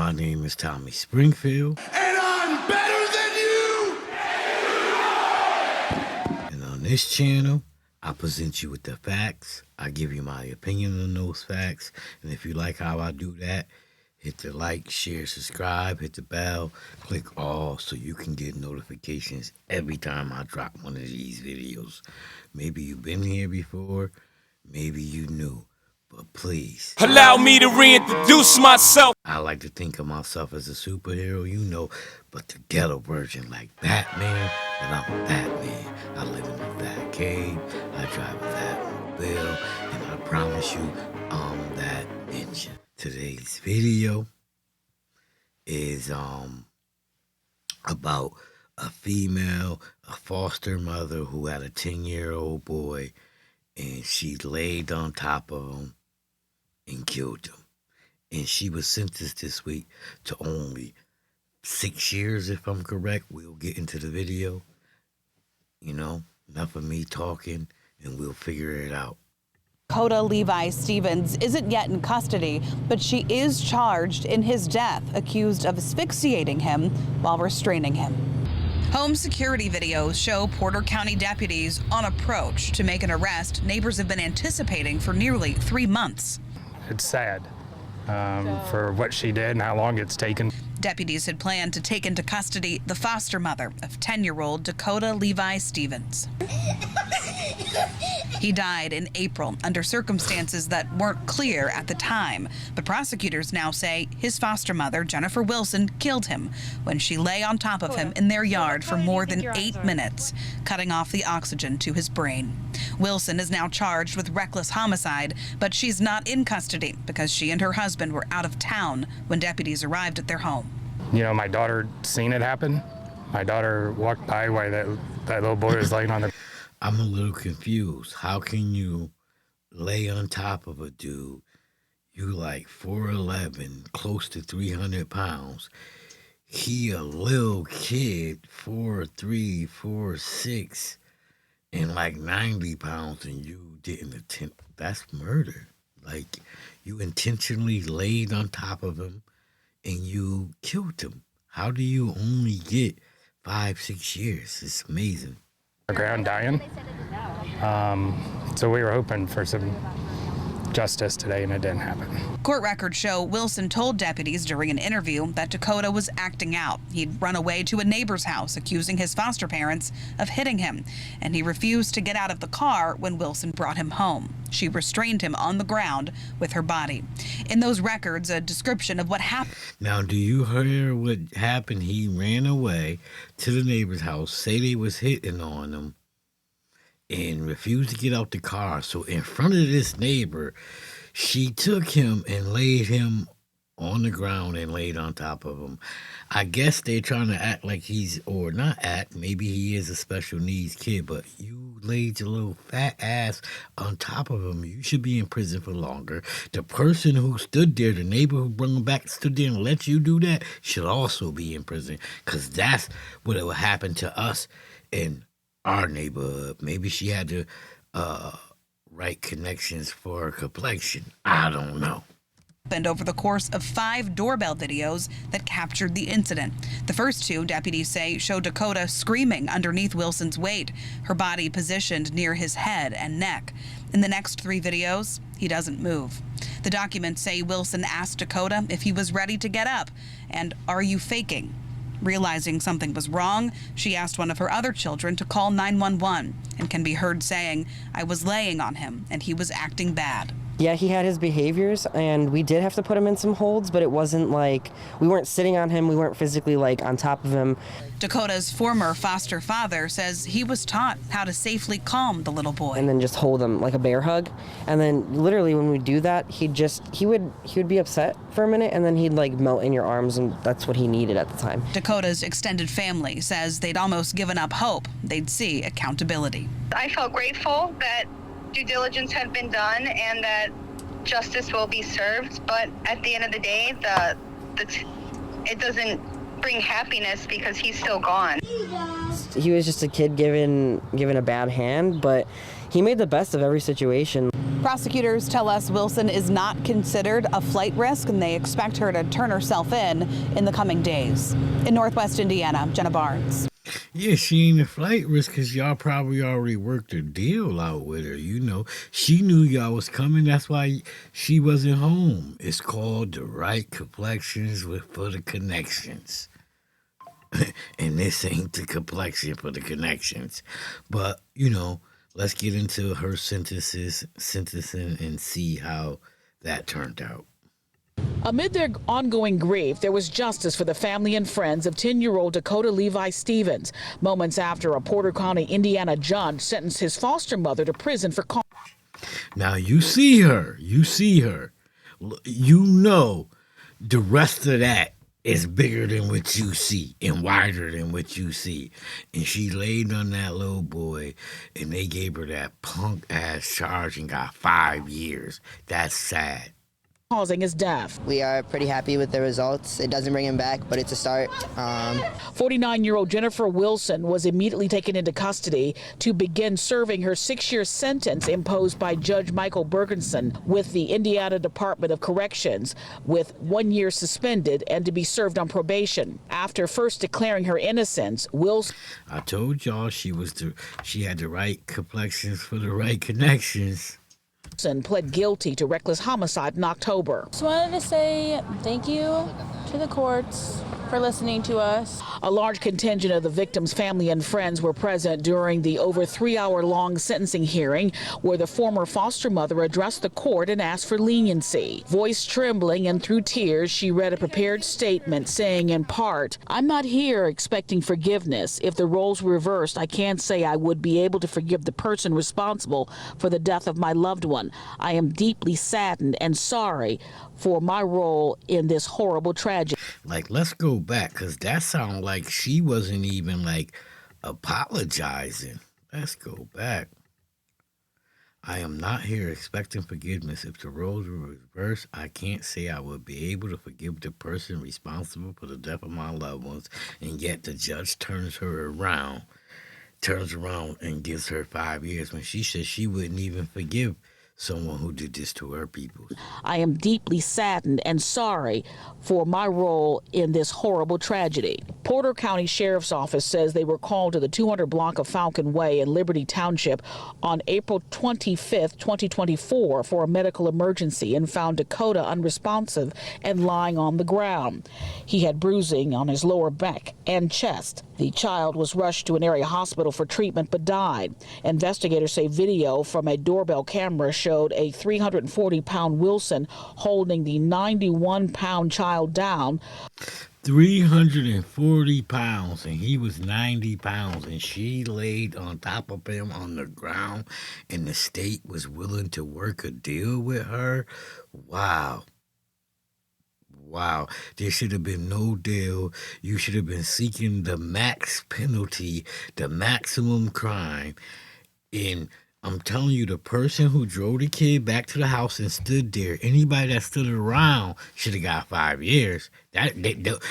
My name is Tommy Springfield. And I'm better than you! And on this channel, I present you with the facts. I give you my opinion on those facts. And if you like how I do that, hit the like, share, subscribe, hit the bell, click all so you can get notifications every time I drop one of these videos. Maybe you've been here before, maybe you knew, but please allow me to reintroduce myself. I like to think of myself as a superhero, you know, but the ghetto version like Batman, but I'm a Batman. I live in a Bat cave, I drive a Batmobile, and I promise you, I'm that ninja. Today's video is about a female, a foster mother who had a 10-year-old boy, and she laid on top of him and killed him. And she was sentenced this week to only 6 years, if I'm correct. We'll get into the video. You know, enough of me talking, and we'll figure it out. Dakota Levi Stevens isn't yet in custody, but she is charged in his death, accused of asphyxiating him while restraining him. Home security videos show Porter County deputies on approach to make an arrest neighbors have been anticipating for nearly 3 months. It's sad for what she did and how long it's taken. Deputies had planned to take into custody the foster mother of 10-year-old Dakota Levi Stevens. He died in April under circumstances that weren't clear at the time, but prosecutors now say his foster mother, Jennifer Wilson, killed him when she lay on top of him in their yard for more than 8 minutes, cutting off the oxygen to his brain. Wilson is now charged with reckless homicide, but she's not in custody because she and her husband were out of town when deputies arrived at their home. You know, my daughter seen it happen. My daughter walked by while that little boy was laying on the... I'm a little confused. How can you lay on top of a dude, you like 4'11", close to 300 pounds. He a little kid, 4'3", 4'6", and like 90 pounds, and you didn't attempt. That's murder. Like, you intentionally laid on top of him and you killed him. How do you only get 5-6 years? It's amazing. Ground dying. So we were hoping for some justice today, and it didn't happen. Court records show Wilson told deputies during an interview that Dakota was acting out. He'd run away to a neighbor's house, accusing his foster parents of hitting him, and he refused to get out of the car when Wilson brought him home. She restrained him on the ground with her body. In those records, a description of what happened. Now, do you hear what happened? He ran away to the neighbor's house, say they was hitting on him, and refused to get out the car. So in front of this neighbor, she took him and laid him on the ground and laid on top of him. I guess they're trying to act like he's, or not act, maybe he is a special needs kid, but you laid your little fat ass on top of him. You should be in prison for longer. The person who stood there, the neighbor who brought him back, stood there and let you do that, should also be in prison, because that's what it would happen to us in our neighborhood. Maybe she had the right connections for her complexion. I don't know. And over the course of 5 doorbell videos that captured the incident. The first 2, deputies say, show Dakota screaming underneath Wilson's weight, her body positioned near his head and neck. In the next 3 videos, he doesn't move. The documents say Wilson asked Dakota if he was ready to get up and, "Are you faking?" Realizing something was wrong, she asked one of her other children to call 911 and can be heard saying, "I was laying on him and he was acting bad." Yeah, he had his behaviors, and we did have to put him in some holds, but it wasn't like, we weren't sitting on him, we weren't physically like on top of him. Dakota's former foster father says he was taught how to safely calm the little boy. And then just hold him like a bear hug. And then literally when we do that, he would be upset for a minute, and then he'd like melt in your arms, and that's what he needed at the time. Dakota's extended family says they'd almost given up hope they'd see accountability. I felt grateful that due diligence had been done and that justice will be served, but at the end of the day, it doesn't bring happiness because he's still gone. He was just a kid given a bad hand, but he made the best of every situation. Prosecutors tell us Wilson is not considered a flight risk, and they expect her to turn herself in the coming days. In Northwest Indiana, Jenna Barnes. Yeah, she ain't a flight risk because y'all probably already worked a deal out with her. You know, she knew y'all was coming. That's why she wasn't home. It's called the right complexions for the connections. And this ain't the complexion for the connections. But, you know, let's get into her sentencing and see how that turned out. Amid their ongoing grief, there was justice for the family and friends of 10-year-old Dakota Levi Stevens, moments after a Porter County, Indiana judge sentenced his foster mother to prison for Now you see her. You know the rest of that is bigger than what you see and wider than what you see. And she laid on that little boy, and they gave her that punk-ass charge and got 5 years. That's sad. causing his death. We are pretty happy with the results. It doesn't bring him back, but it's a start. 49-year-old Jennifer Wilson was immediately taken into custody to begin serving her 6-year sentence imposed by Judge Michael Bergenson with the Indiana Department of Corrections, with 1 year suspended and to be served on probation. After first declaring her innocence, Wilson... I told y'all she had the right complexions for the right connections. Pled guilty to reckless homicide in October. Just wanted to say thank you to the courts for listening to us. A large contingent of the victim's family and friends were present during the over 3-hour-long sentencing hearing, where the former foster mother addressed the court and asked for leniency. Voice trembling and through tears, she read a prepared statement saying in part, "I'm not here expecting forgiveness. If the roles were reversed, I can't say I would be able to forgive the person responsible for the death of my loved one. I am deeply saddened and sorry for my role in this horrible tragedy." Like, let's go back, because that sounded like she wasn't even, like, apologizing. Let's go back. "I am not here expecting forgiveness. If the roles were reversed, I can't say I would be able to forgive the person responsible for the death of my loved ones." And yet the judge turns around and gives her 5 years when she says she wouldn't even forgive someone who did this to her people. "I am deeply saddened and sorry for my role in this horrible tragedy." Porter County Sheriff's Office says they were called to the 200 block of Falcon Way in Liberty Township on April 25th, 2024 for a medical emergency and found Dakota unresponsive and lying on the ground. He had bruising on his lower back and chest. The child was rushed to an area hospital for treatment but died. Investigators say video from a doorbell camera showed a 340-pound Wilson holding the 91-pound child down. 340 pounds, and he was 90 pounds, and she laid on top of him on the ground, and the state was willing to work a deal with her. Wow. There should have been no deal. You should have been seeking the max penalty, the maximum crime. And I'm telling you, the person who drove the kid back to the house and stood there, anybody that stood around should have got 5 years.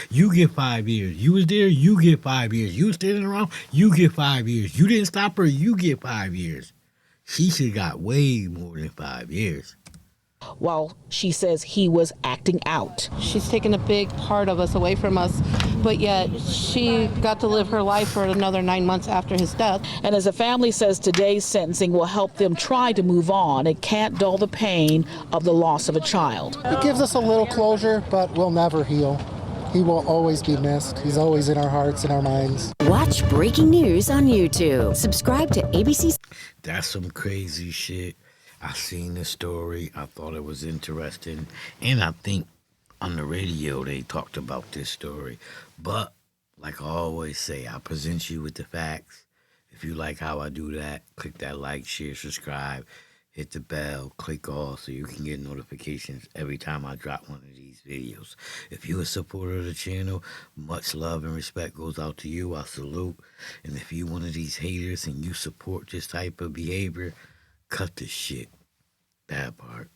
You get 5 years. You was there, you get 5 years. You was standing around, you get 5 years. You didn't stop her, you get 5 years. She should have got way more than 5 years. While she says he was acting out. She's taken a big part of us away from us, but yet she got to live her life for another 9 months after his death. And as the family says, today's sentencing will help them try to move on. It can't dull the pain of the loss of a child. It gives us a little closure, but we'll never heal. He will always be missed. He's always in our hearts and our minds. Watch breaking news on YouTube. Subscribe to ABC. That's some crazy shit. I seen the story. I thought it was interesting. And I think on the radio they talked about this story. But like I always say, I present you with the facts. If you like how I do that, click that like, share, subscribe, hit the bell, click all so you can get notifications every time I drop one of these videos. If you're a supporter of the channel, much love and respect goes out to you. I salute. And if you're one of these haters and you support this type of behavior, cut the shit. That part.